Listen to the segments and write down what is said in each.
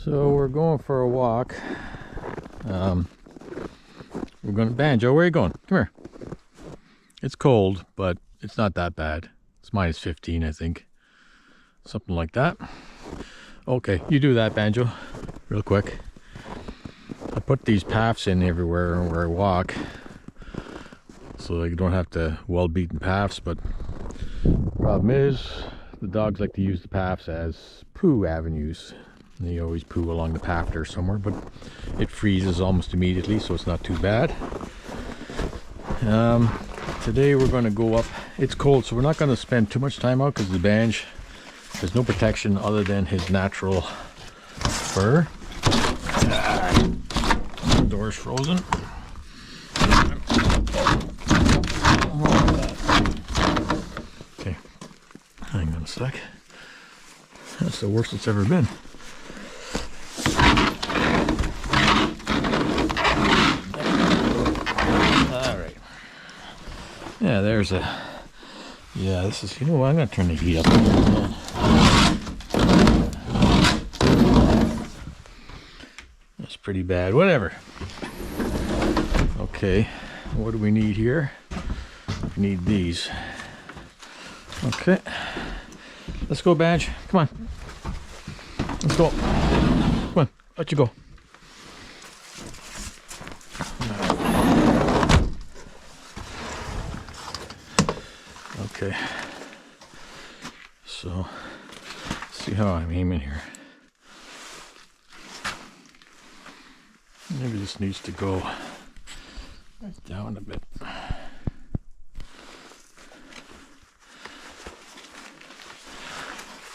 So we're going for a walk. We're going to Banjo. Where are you going? Come here. It's cold, but it's not that bad. It's minus 15, I think. Something like that. Okay, you do that, Banjo, real quick. I put these paths in everywhere where I walk, so you don't have to well-beaten paths, but problem is, the dogs like to use the paths as poo avenues. They always poo along the path there somewhere, but it freezes almost immediately, so it's not too bad. Today we're going to go up. It's cold, so we're not going to spend too much time out because the Banj, there's no protection other than his natural fur. The door's frozen. Okay, hang on a sec. That's the worst it's ever been. Alright. Yeah, there's a... Yeah, this is... You know what? I'm going to turn the heat up. That's pretty bad. Whatever. Okay. What do we need here? We need these. Okay. Let's go, Badge. Come on. Let's go. Come on. Let you go. Okay. So, let's see how I'm aiming here. Maybe this needs to go down a bit.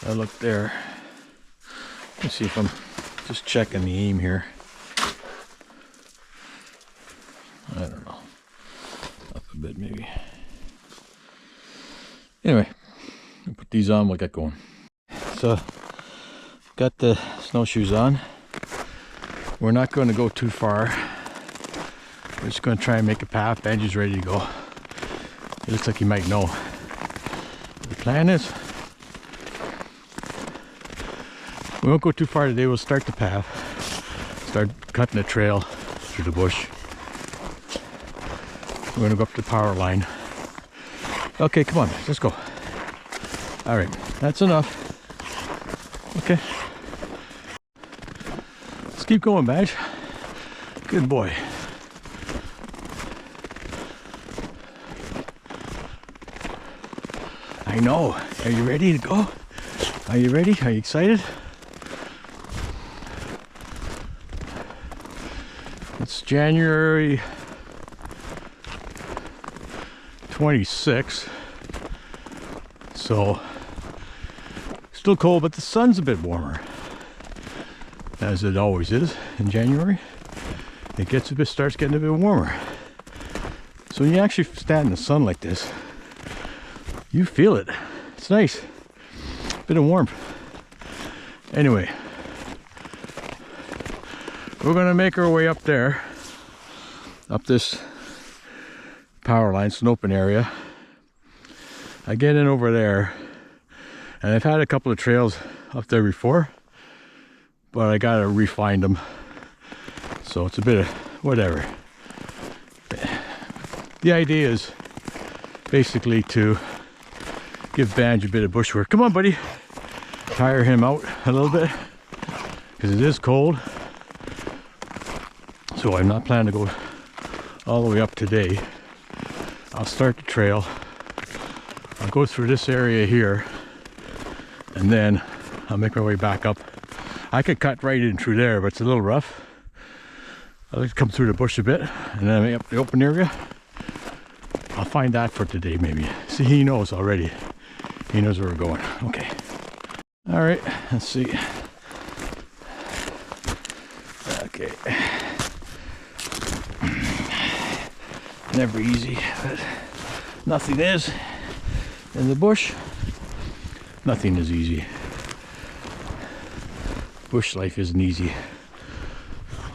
I look there. Let's see if I'm just checking the aim here. I don't know. Up a bit maybe. Anyway, I'll put these on, we'll get going. So, got the snowshoes on. We're not going to go too far. We're just going to try and make a path. Benji's ready to go. It looks like he might know. The plan is, we won't go too far today. We'll start the path. Start cutting a trail through the bush. We're going to go up the power line. Okay, come on, let's go. All right, that's enough. Okay. Let's keep going, Badge. Good boy. I know. Are you ready to go? Are you ready? Are you excited? It's January 26th. So, still cold, but the sun's a bit warmer. As it always is in January. It gets starts getting a bit warmer. So when you actually stand in the sun like this, you feel it. It's nice. Bit of warmth. Anyway, we're gonna make our way up there, up this power line. It's an open area. I get in over there, and I've had a couple of trails up there before, but I gotta refine them. So it's a bit of whatever. The idea is basically to give Banj a bit of bushwork. Come on, buddy. Tire him out a little bit because it is cold. So I'm not planning to go all the way up today. I'll start the trail. I'll go through this area here and then I'll make my way back up. I could cut right in through there, but it's a little rough. I'll like to come through the bush a bit and then up the open area. I'll find that for today maybe. See, he knows already. He knows where we're going. Okay. All right, let's see. Okay. Never easy, but nothing is. In the bush, nothing is easy. Bush life isn't easy.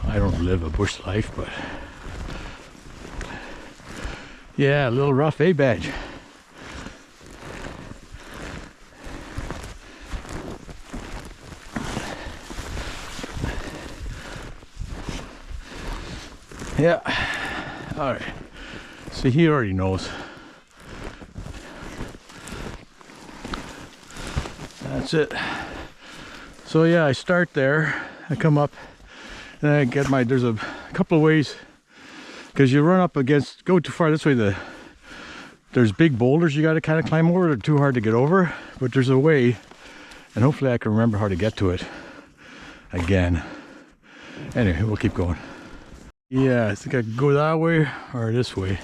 I don't live a bush life, but yeah, a little rough, eh, Badge? Yeah. All right. See, he already knows. That's it. So yeah, I start there. I come up, and I get my. There's a couple of ways, because you run up against. Go too far this way. There's big boulders you got to kind of climb over. They're too hard to get over, but there's a way, and hopefully I can remember how to get to it again. Anyway, we'll keep going. Yeah, I think I can go that way or this way.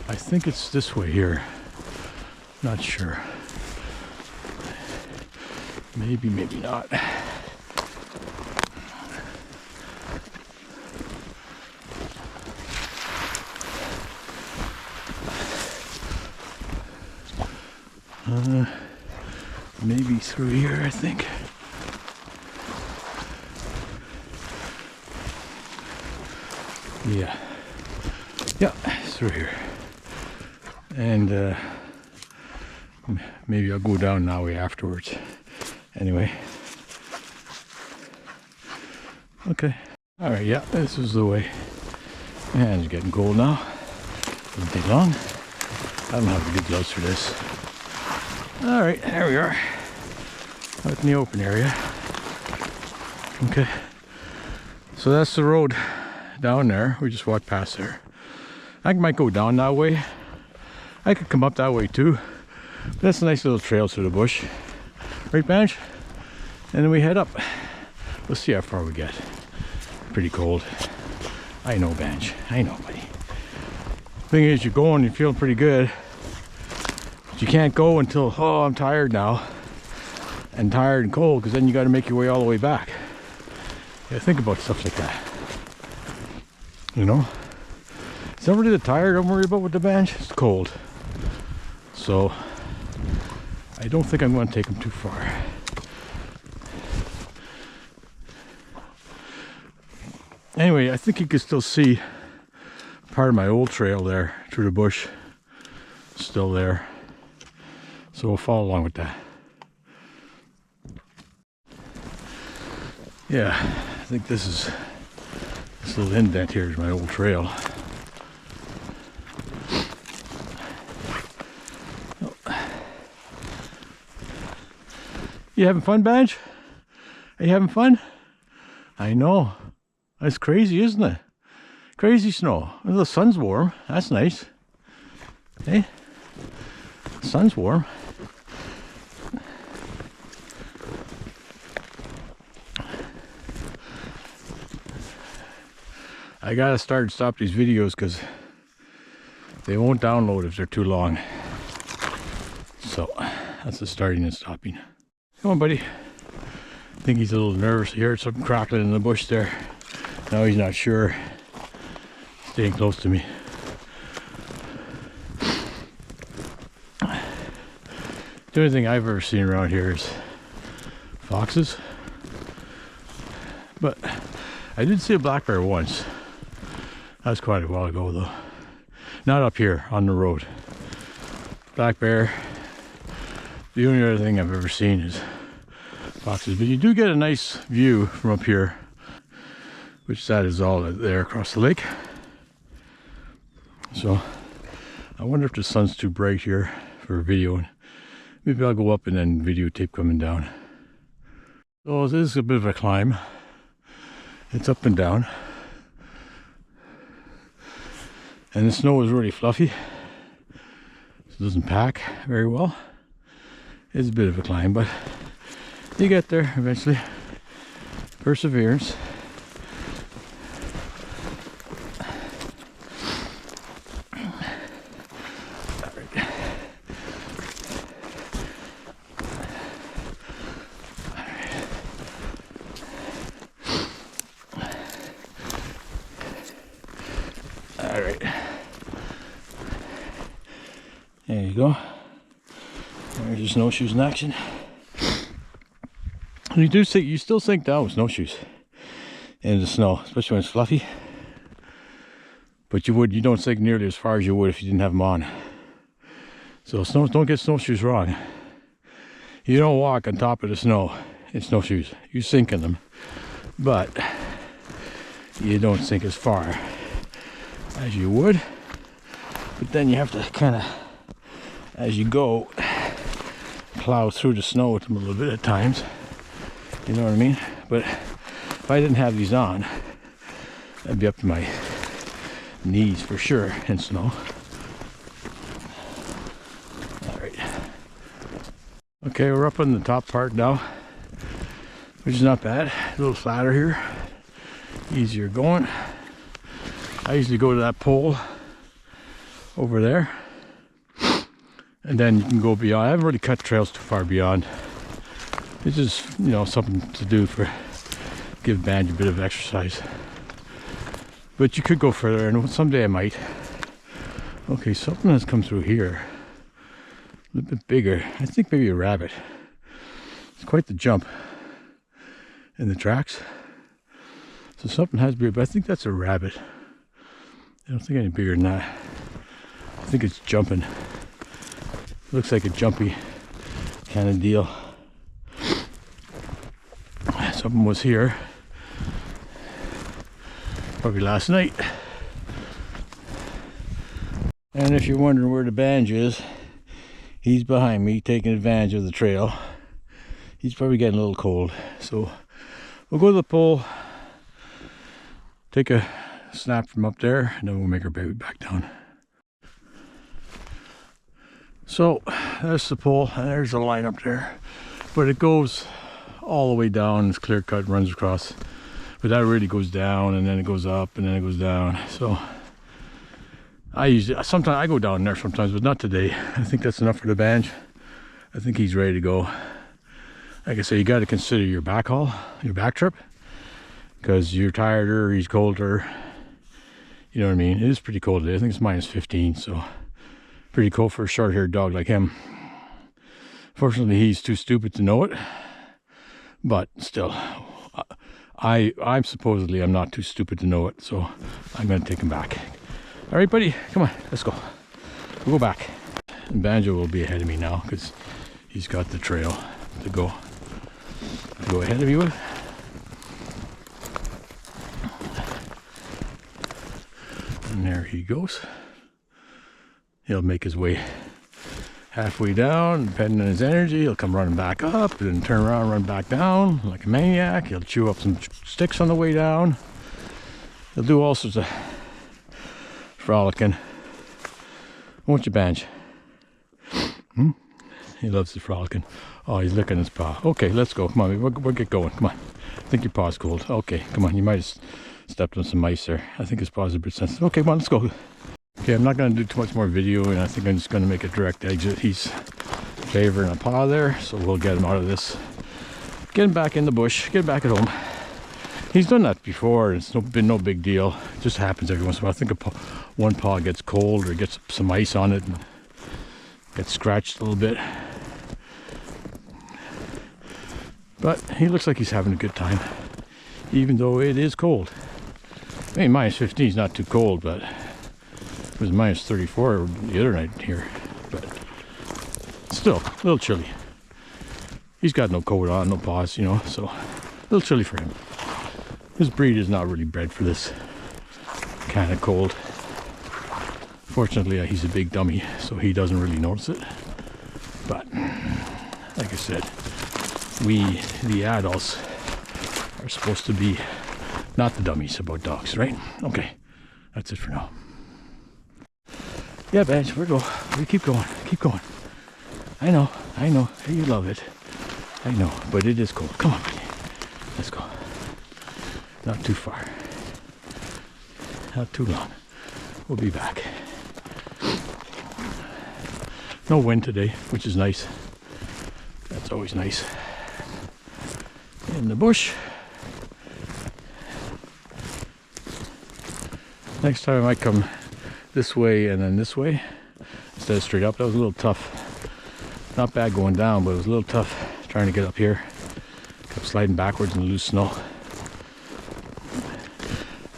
I think it's this way here. Not sure. Maybe, maybe not. Maybe through here, I think. Yeah. Yeah, through here. And maybe I'll go down that way afterwards. Anyway. Okay. Alright, yeah, this is the way. And it's getting cold now. Doesn't take long. I don't have the good gloves for this. Alright, there we are. Out in the open area. Okay. So that's the road down there. We just walked past there. I might go down that way. I could come up that way too. But that's a nice little trail through the bush. Right, Benj? And then we head up. We'll see how far we get. Pretty cold. I know, Benj. I know, buddy. Thing is, you're going, you're feeling pretty good. But you can't go until, oh, I'm tired now. And tired and cold, because then you got to make your way all the way back. Yeah, think about stuff like that. You know? Somebody that's tired, don't worry about with the bench. It's cold. So, I don't think I'm going to take them too far. Anyway, I think you can still see part of my old trail there through the bush. Still there. So we'll follow along with that. Yeah, I think this little indent here is my old trail. You having fun, Benj? Are you having fun? I know. That's crazy, isn't it? Crazy snow. The sun's warm. That's nice. Hey? The sun's warm. I gotta start and stop these videos because they won't download if they're too long. So that's the starting and stopping. Come on, buddy. I think he's a little nervous. He heard something crackling in the bush there. Now he's not sure. Staying close to me. The only thing I've ever seen around here is foxes. But I did see a black bear once. That was quite a while ago though. Not up here on the road. Black bear. The only other thing I've ever seen is foxes. But you do get a nice view from up here. Which that is all there across the lake. So I wonder if the sun's too bright here for video. Maybe I'll go up and then videotape coming down. So this is a bit of a climb. It's up and down. And the snow is really fluffy. So it doesn't pack very well. It's a bit of a climb, but you get there eventually. Perseverance. Alright. There you go. There's your snowshoes in action. You still sink down with snowshoes in the snow, especially when it's fluffy. But you don't sink nearly as far as you would if you didn't have them on. So don't get snowshoes wrong. You don't walk on top of the snow in snowshoes. You sink in them, but you don't sink as far as you would, but then you have to kind of, as you go, plow through the snow with them a little bit at times. You know what I mean? But if I didn't have these on, I'd be up to my knees for sure in snow. All right. Okay, we're up on the top part now, which is not bad. A little flatter here, easier going. I usually go to that pole over there, and then you can go beyond. I haven't really cut trails too far beyond. It's just, you know, something to do for give Banjo a bit of exercise. But you could go further, and someday I might. Okay, something has come through here. A little bit bigger. I think maybe a rabbit. It's quite the jump in the tracks. So something has to be, but I think that's a rabbit. I don't think any bigger than that. I think it's jumping. Looks like a jumpy kind of deal. Something was here. Probably last night. And if you're wondering where the Banjo is, he's behind me taking advantage of the trail. He's probably getting a little cold. So we'll go to the pole, take a snap from up there, and then we'll make our baby back down. So there's the pole, and there's the line up there, but it goes all the way down. It's clear cut, runs across, but that really goes down, and then it goes up, and then it goes down. So sometimes I go down there sometimes, but not today. I think that's enough for the Banjo. I think he's ready to go. Like I say, you got to consider your back haul, your back trip, because you're tireder, he's colder. You know what I mean? It is pretty cold today. I think it's -15, so pretty cold for a short-haired dog like him. Fortunately, he's too stupid to know it, but still, I'm supposedly I'm not too stupid to know it, so I'm going to take him back. All right, buddy, come on, let's go. We'll go back. And Banjo will be ahead of me now because he's got the trail to go ahead of you with. And there he goes. He'll make his way halfway down, depending on his energy. He'll come running back up, and then turn around, run back down like a maniac. He'll chew up some sticks on the way down. He'll do all sorts of frolicking. Won't you, Banjo? He loves the frolicking. Oh, he's licking his paw. Okay, let's go. Come on, we'll get going. Come on. I think your paw's cold. Okay, come on. You might have stepped on some ice there. I think his paw's a bit sensitive. Okay, come on, let's go. Okay, I'm not going to do too much more video, and I think I'm just going to make a direct exit. He's favoring a paw there, so we'll get him out of this. Get him back in the bush. Get him back at home. He's done that before, and it's been no big deal. It just happens every once in a while. I think one paw gets cold or gets some ice on it and gets scratched a little bit. But he looks like he's having a good time, even though it is cold. I mean, -15 is not too cold, but it was -34 the other night here. But still, a little chilly. He's got no coat on, no paws, you know, so a little chilly for him. His breed is not really bred for this kind of cold. Fortunately, he's a big dummy, so he doesn't really notice it. But like I said, we, the adults, are supposed to be not the dummies about dogs, right? Okay, that's it for now. Yeah, Badge, we keep going, keep going. I know, you love it. I know, but it is cold. Come on, buddy, let's go. Not too far, not too long. We'll be back. No wind today, which is nice. That's always nice. In the bush. Next time I might come this way and then this way instead of straight up. That was a little tough. Not bad going down, but it was a little tough trying to get up here. Kept sliding backwards in the loose snow.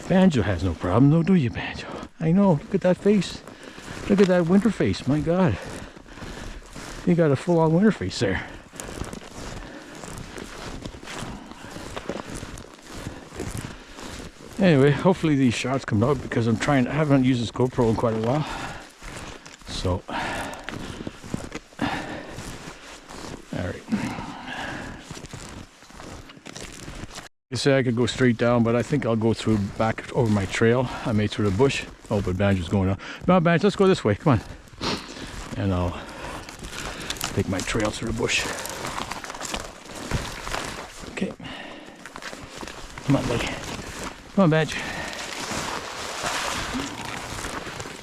Banjo has no problem though, do you, Banjo? I know, look at that face. Look at that winter face, my God. You got a full-on winter face there. Anyway, hopefully these shots come out because I haven't used this GoPro in quite a while. So, alright. I say I could go straight down, but I think I'll go through back over my trail I made through the bush. Oh, but Banjo's going on. No, Banjo, let's go this way. Come on. And I'll take my trail through the bush. Okay. Come on, buddy. Come on, Badge.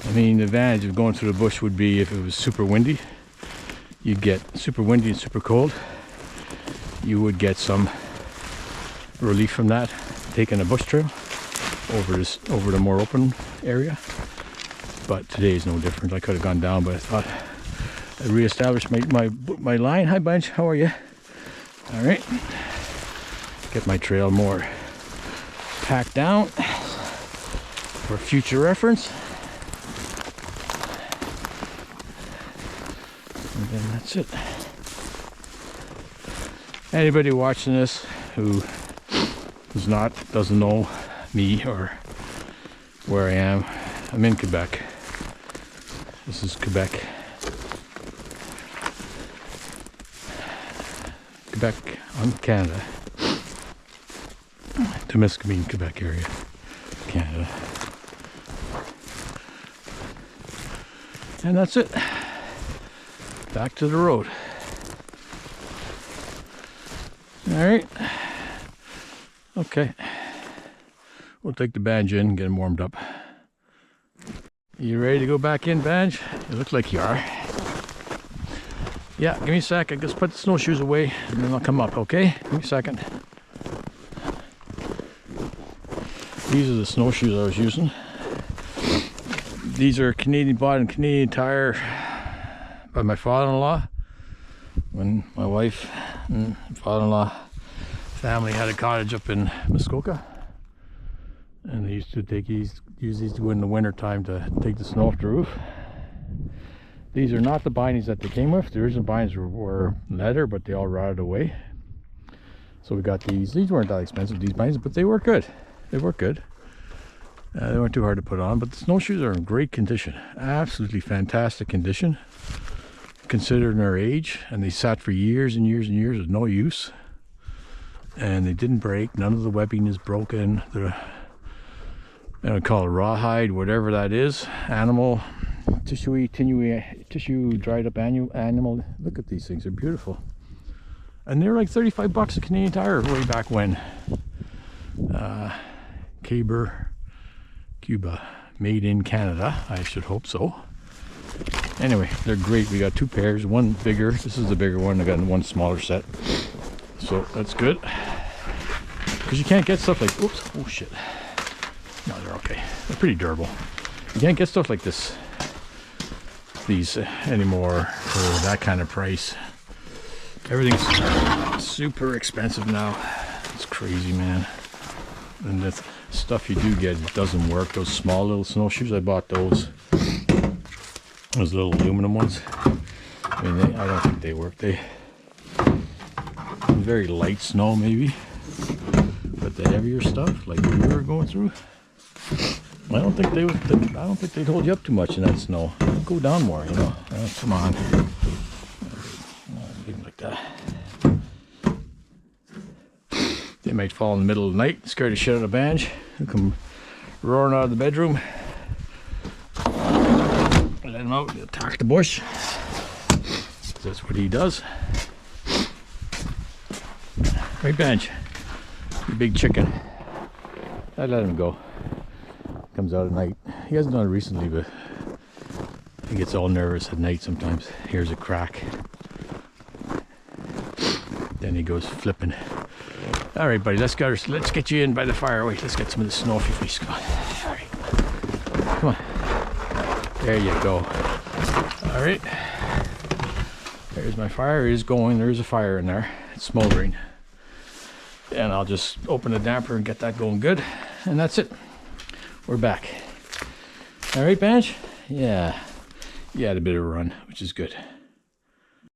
I mean, the advantage of going through the bush would be if it was super windy. You'd get super windy and super cold. You would get some relief from that, taking a bush trail over the more open area. But today is no different. I could have gone down, but I thought I'd reestablish my line. Hi, Bunch. How are you? All right. Get my trail more packed down for future reference. And then that's it. Anybody watching this who doesn't know me or where I am, I'm in Quebec. This is Quebec. Quebec on Canada. Temiskaming, Quebec area, Canada. And that's it. Back to the road. Alright. Okay. We'll take the Banjo in and get him warmed up. You ready to go back in, Banjo? You look like you are. Yeah, give me a sec. I just put the snowshoes away and then I'll come up, okay? Give me a second. These are the snowshoes I was using. These are Canadian bought and Canadian Tire by my father-in-law. When my wife and father-in-law family had a cottage up in Muskoka. And they used to use these to go in the winter time to take the snow off the roof. These are not the bindings that they came with. The original bindings were leather, but they all rotted away. So we got these. These weren't that expensive, these bindings, but they were good. They work good. They weren't too hard to put on, but the snowshoes are in great condition. Absolutely fantastic condition, considering their age. And they sat for years and years and years with no use. And they didn't break. None of the webbing is broken. I don't call it rawhide, whatever that is. Animal, tissue dried up animal. Look at these things, they're beautiful. And they're like 35 bucks a Canadian Tire way back when. Cuba, made in Canada, I should hope so. Anyway, they're great. We got two pairs, one bigger. This is the bigger one. I got one smaller set. So that's good. Because you can't get stuff like, oops, oh shit. No, they're okay. They're pretty durable. You can't get stuff like these anymore for that kind of price. Everything's super expensive now. It's crazy, man. And the stuff you do get doesn't work. Those small little snowshoes, I bought those little aluminum ones. I mean, I don't think they work. They very light snow maybe, but the heavier stuff like we were going through, I don't think they'd hold you up too much in that snow. Go down more, you know. Come on, leave them like that. They might fall in the middle of the night, scare the shit out of Banj. He'll come roaring out of the bedroom. Let him out, attack the bush. That's what he does. Right, Banj? You big chicken. I let him go. Comes out at night. He hasn't done it recently, but he gets all nervous at night sometimes. Hears a crack. Then he goes flipping. All right, buddy, let's get you in by the fire. Wait, let's get some of the snow off your face. Come on. All right. Come on. There you go. All right. There's my fire. It is going. There's a fire in there. It's smoldering. And I'll just open the damper and get that going good. And that's it. We're back. All right, Banj? Yeah. You had a bit of a run, which is good.